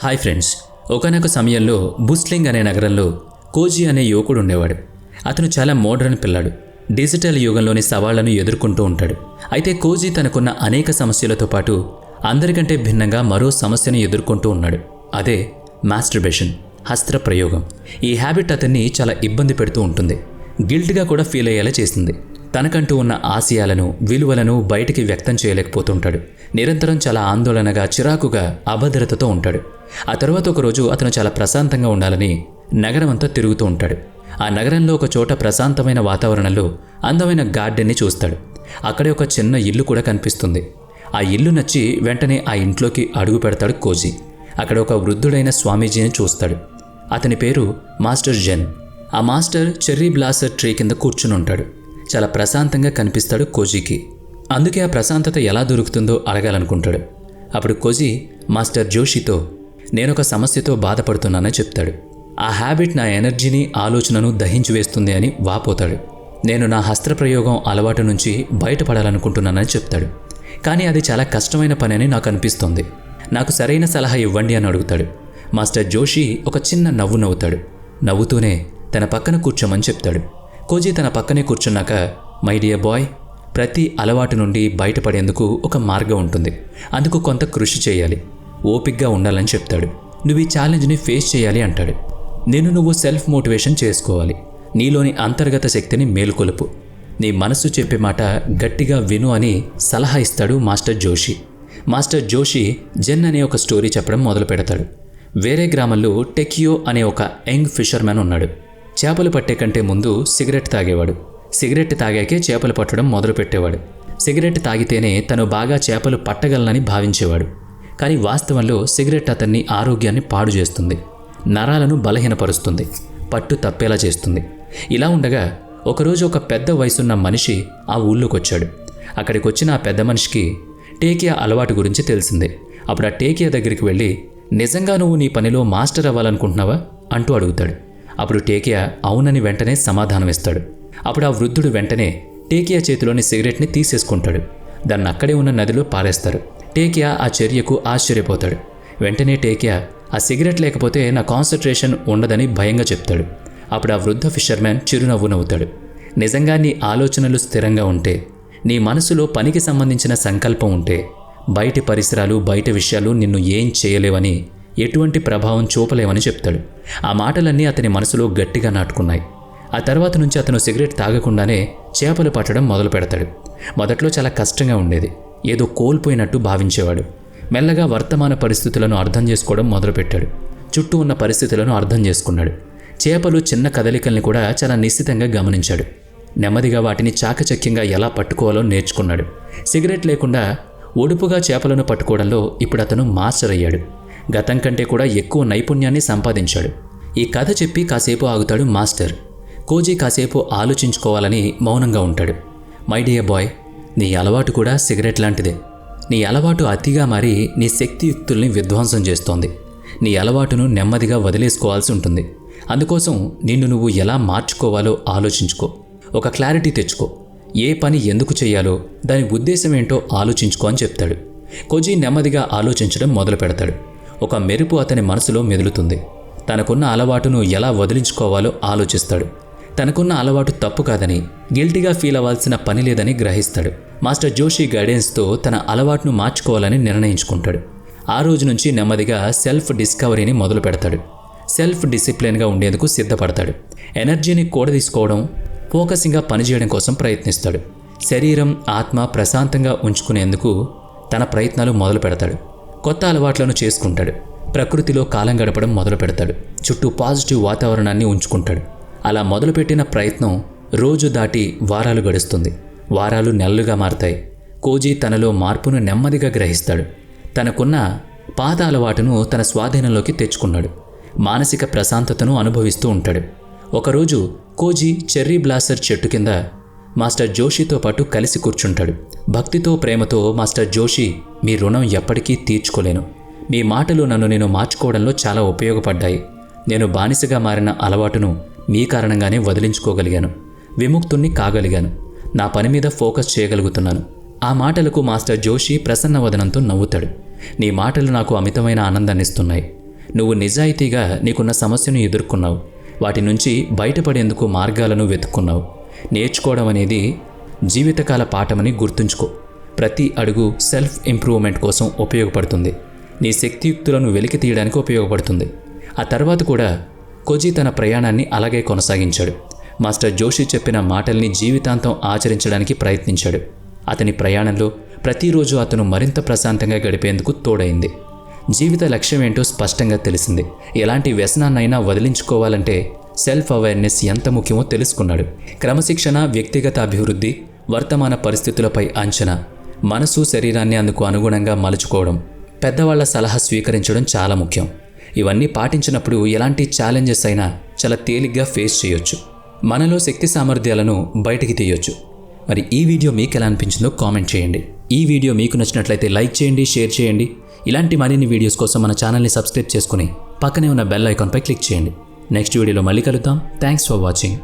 Hi friends, ఒకానొక సమయంలో బుస్లింగ్ అనే నగరంలో కోజీ అనే యువకుడు ఉండేవాడు. అతను చాలా మోడర్న్ పిల్లాడు. డిజిటల్ యుగంలోని సవాళ్లను ఎదుర్కొంటూ ఉంటాడు. అయితే కోజీ తనకున్న అనేక సమస్యలతో పాటు అందరికంటే భిన్నంగా మరో సమస్యను ఎదుర్కొంటూ ఉన్నాడు. అదే మాస్టర్బేషన్, హస్త్ర ప్రయోగం. ఈ హ్యాబిట్ అతన్ని చాలా ఇబ్బంది పెడుతూ ఉంటుంది. గిల్ట్గా కూడా ఫీల్ అయ్యేలా చేసింది. తనకంటూ ఉన్న ఆశయాలను, విలువలను బయటికి వ్యక్తం చేయలేకపోతుంటాడు. నిరంతరం చాలా ఆందోళనగా, చిరాకుగా, అభద్రతతో ఉంటాడు. ఆ తర్వాత ఒకరోజు అతను చాలా ప్రశాంతంగా ఉండాలని నగరమంతా తిరుగుతూ ఉంటాడు. ఆ నగరంలో ఒక చోట ప్రశాంతమైన వాతావరణంలో అందమైన గార్డెన్ని చూస్తాడు. అక్కడే ఒక చిన్న ఇల్లు కూడా కనిపిస్తుంది. ఆ ఇల్లు నచ్చి వెంటనే ఆ ఇంట్లోకి అడుగు పెడతాడు కోజీ. అక్కడ ఒక వృద్ధుడైన స్వామీజీని చూస్తాడు. అతని పేరు మాస్టర్ జెన్. ఆ మాస్టర్ చెర్రీ బ్లాసర్ ట్రీ కింద కూర్చుని ఉంటాడు. చాలా ప్రశాంతంగా కనిపిస్తాడు కోజీకి. అందుకే ఆ ప్రశాంతత ఎలా దొరుకుతుందో అడగాలనుకుంటాడు. అప్పుడు కోజీ మాస్టర్ జోషితో నేనొక సమస్యతో బాధపడుతున్నానని చెప్తాడు. ఆ హ్యాబిట్ నా ఎనర్జీని, ఆలోచనను దహించి వేస్తుంది అని వాపోతాడు. నేను నా హస్త్రప్రయోగం అలవాటు నుంచి బయటపడాలనుకుంటున్నానని చెప్తాడు. కానీ అది చాలా కష్టమైన పని అని నాకు అనిపిస్తోంది. నాకు సరైన సలహా ఇవ్వండి అని అడుగుతాడు. మాస్టర్ జోషి ఒక చిన్న నవ్వు నవ్వుతాడు. నవ్వుతూనే తన పక్కన కూర్చోమని చెప్తాడు. కోజీ తన పక్కనే కూర్చున్నాక, మై డియర్ బాయ్, ప్రతి అలవాటు నుండి బయటపడేందుకు ఒక మార్గం ఉంటుంది. అందుకు కొంత కృషి చేయాలి, ఓపిగ్గా ఉండాలని చెప్తాడు. నువ్వు ఈ ఛాలెంజ్ని ఫేస్ చేయాలి అంటాడు. నువ్వు సెల్ఫ్ మోటివేషన్ చేసుకోవాలి. నీలోని అంతర్గత శక్తిని మేలుకొలుపు. నీ మనసు చెప్పే మాట గట్టిగా విను అని సలహా ఇస్తాడు మాస్టర్ జోషి. మాస్టర్ జోషి జెన్ అనే ఒక స్టోరీ చెప్పడం మొదలు పెడతాడు. వేరే గ్రామంలో టెకియో అనే ఒక యంగ్ ఫిషర్మ్యాన్ ఉన్నాడు. చేపలు పట్టే కంటే ముందు సిగరెట్ తాగేవాడు. సిగరెట్ తాగాకే చేపలు పట్టడం మొదలుపెట్టేవాడు. సిగరెట్ తాగితేనే తను బాగా చేపలు పట్టగలనని భావించేవాడు. కానీ వాస్తవంలో సిగరెట్ అతన్ని ఆరోగ్యాన్ని పాడు చేస్తుంది, నరాలను బలహీనపరుస్తుంది, పట్టు తప్పేలా చేస్తుంది. ఇలా ఉండగా ఒకరోజు ఒక పెద్ద వయసున్న మనిషి ఆ ఊళ్ళోకొచ్చాడు. అక్కడికి వచ్చిన ఆ పెద్ద మనిషికి టేకియా అలవాటు గురించి తెలిసిందే. అప్పుడు ఆ టేకియా దగ్గరికి వెళ్ళి, నిజంగా నువ్వు నీ పనిలో మాస్టర్ అవ్వాలనుకుంటున్నావా అంటూ అడుగుతాడు. అప్పుడు టేకియా అవునని వెంటనే సమాధానమిస్తాడు. అప్పుడు ఆ వృద్ధుడు వెంటనే టేకియా చేతిలోని సిగరెట్ని తీసేసుకుంటాడు. దాన్ని అక్కడే ఉన్న నదిలో పారేస్తారు. టేకియా ఆ చర్యకు ఆశ్చర్యపోతాడు. వెంటనే టేకియా ఆ సిగరెట్ లేకపోతే నా కాన్సన్ట్రేషన్ ఉండదని భయంగా చెప్తాడు. అప్పుడు ఆ వృద్ధ ఫిషర్మ్యాన్ చిరునవ్వు నవ్వుతాడు. నిజంగా నీ ఆలోచనలు స్థిరంగా ఉంటే, నీ మనసులో పనికి సంబంధించిన సంకల్పం ఉంటే, బయటి పరిసరాలు, బయట విషయాలు నిన్ను ఏం చేయలేవని, ఎటువంటి ప్రభావం చూపలేవని చెప్తాడు. ఆ మాటలన్నీ అతని మనసులో గట్టిగా నాటుకున్నాయి. ఆ తర్వాత నుంచి అతను సిగరెట్ తాగకుండానే చేపలు పట్టడం మొదలు పెడతాడు. మొదట్లో చాలా కష్టంగా ఉండేది. ఏదో కోల్పోయినట్టు భావించేవాడు. మెల్లగా వర్తమాన పరిస్థితులను అర్థం చేసుకోవడం మొదలుపెట్టాడు. చుట్టూ ఉన్న పరిస్థితులను అర్థం చేసుకున్నాడు. చేపలు చిన్న కదలికల్ని కూడా చాలా నిశ్చితంగా గమనించాడు. నెమ్మదిగా వాటిని చాకచక్యంగా ఎలా పట్టుకోవాలో నేర్చుకున్నాడు. సిగరెట్ లేకుండా ఒడుపుగా చేపలను పట్టుకోవడంలో ఇప్పుడు అతను మాస్టర్ అయ్యాడు. గతం కంటే కూడా ఎక్కువ నైపుణ్యాన్ని సంపాదించాడు. ఈ కథ చెప్పి కాసేపు ఆగుతాడు మాస్టర్. కోజీ కాసేపు ఆలోచించుకోవాలని మౌనంగా ఉంటాడు. మై డియర్ బాయ్, నీ అలవాటు కూడా సిగరెట్ లాంటిదే. నీ అలవాటు అతిగా మారి నీ శక్తియుక్తుల్ని విధ్వంసం చేస్తోంది. నీ అలవాటును నెమ్మదిగా వదిలేసుకోవాల్సి ఉంటుంది. అందుకోసం నువ్వు ఎలా మార్చుకోవాలో ఆలోచించుకో. ఒక క్లారిటీ తెచ్చుకో. ఏ పని ఎందుకు చేయాలో, దాని ఉద్దేశం ఏంటో ఆలోచించుకో అని చెప్తాడు. కోజీ నెమ్మదిగా ఆలోచించడం మొదలు పెడతాడు. ఒక మెరుపు అతని మనసులో మెదులుతుంది. తనకున్న అలవాటును ఎలా వదిలించుకోవాలో ఆలోచిస్తాడు. తనకున్న అలవాటు తప్పు కాదని, గిల్టీగా ఫీల్ అవ్వాల్సిన పని లేదని గ్రహిస్తాడు. మాస్టర్ జోషి గైడెన్స్తో తన అలవాటును మార్చుకోవాలని నిర్ణయించుకుంటాడు. ఆ రోజు నుంచి నెమ్మదిగా సెల్ఫ్ డిస్కవరీని మొదలు పెడతాడు. సెల్ఫ్ డిసిప్లిన్గా ఉండేందుకు సిద్ధపడతాడు. ఎనర్జీని కూడదీసుకోవడం, ఫోకసింగ్గా పనిచేయడం కోసం ప్రయత్నిస్తాడు. శరీరం, ఆత్మ ప్రశాంతంగా ఉంచుకునేందుకు తన ప్రయత్నాలు మొదలు పెడతాడు. కొత్త అలవాట్లను చేసుకుంటాడు. ప్రకృతిలో కాలం గడపడం మొదలు పెడతాడు. చుట్టూ పాజిటివ్ వాతావరణాన్ని ఉంచుకుంటాడు. అలా మొదలుపెట్టిన ప్రయత్నం రోజు దాటి వారాలు గడుస్తుంది. వారాలు నెలలుగా మారతాయి. కోజీ తనలో మార్పును నెమ్మదిగా గ్రహిస్తాడు. తనకున్న పాత అలవాటును తన స్వాధీనంలోకి తెచ్చుకున్నాడు. మానసిక ప్రశాంతతను అనుభవిస్తూ ఉంటాడు. ఒకరోజు కోజీ చెర్రీ బ్లాసర్ చెట్టు కింద మాస్టర్ జోషితో పాటు కలిసి కూర్చుంటాడు. భక్తితో, ప్రేమతో, మాస్టర్ జోషి, మీ రుణం ఎప్పటికీ తీర్చుకోలేను. మీ మాటలు నేను మార్చుకోవడంలో చాలా ఉపయోగపడ్డాయి. నేను బానిసగా మారిన అలవాటును మీ కారణంగానే వదిలించుకోగలిగాను. విముక్తుణ్ణి కాగలిగాను. నా పని మీద ఫోకస్ చేయగలుగుతున్నాను. ఆ మాటలకు మాస్టర్ జోషి ప్రసన్న వదనంతో నవ్వుతాడు. నీ మాటలు నాకు అమితమైన ఆనందాన్నిస్తున్నాయి. నువ్వు నిజాయితీగా నీకున్న సమస్యను ఎదుర్కొన్నావు. వాటి నుంచి బయటపడేందుకు మార్గాలను వెతుక్కున్నావు. నేర్చుకోవడం అనేది జీవితకాల పాఠమని గుర్తుంచుకో. ప్రతి అడుగు సెల్ఫ్ ఇంప్రూవ్మెంట్ కోసం ఉపయోగపడుతుంది. నీ శక్తియుక్తులను వెలికి తీయడానికి ఉపయోగపడుతుంది. ఆ తర్వాత కూడా కోజీ తన ప్రయాణాన్ని అలాగే కొనసాగించాడు. మాస్టర్ జోషి చెప్పిన మాటల్ని జీవితాంతం ఆచరించడానికి ప్రయత్నించాడు. అతని ప్రయాణంలో ప్రతిరోజు అతను మరింత ప్రశాంతంగా గడిపేందుకు తోడైంది. జీవిత లక్ష్యం ఏంటో స్పష్టంగా తెలిసింది. ఎలాంటి వ్యసనాన్నైనా వదిలించుకోవాలంటే సెల్ఫ్ అవేర్నెస్ ఎంత ముఖ్యమో తెలుసుకున్నాడు. క్రమశిక్షణ, వ్యక్తిగత అభివృద్ధి, వర్తమాన పరిస్థితులపై అంచనా, మనసు శరీరాన్ని అందుకు అనుగుణంగా మలుచుకోవడం, పెద్దవాళ్ల సలహా స్వీకరించడం చాలా ముఖ్యం. ఇవన్నీ పాటించినప్పుడు ఎలాంటి ఛాలెంజెస్ అయినా చాలా తేలిగ్గా ఫేస్ చేయొచ్చు. మనలో శక్తి సామర్థ్యాలను బయటికి తీయొచ్చు. మరి ఈ వీడియో మీకు ఎలా అనిపించిందో కామెంట్ చేయండి. ఈ వీడియో మీకు నచ్చినట్లయితే లైక్ చేయండి, షేర్ చేయండి. ఇలాంటి మరిన్ని వీడియోస్ కోసం మన ఛానల్ని సబ్స్క్రైబ్ చేసుకుని పక్కనే ఉన్న బెల్ ఐకాన్పై క్లిక్ చేయండి. నెక్స్ట్ వీడియోలో మళ్ళీ కలుద్దాం. Thanks for watching.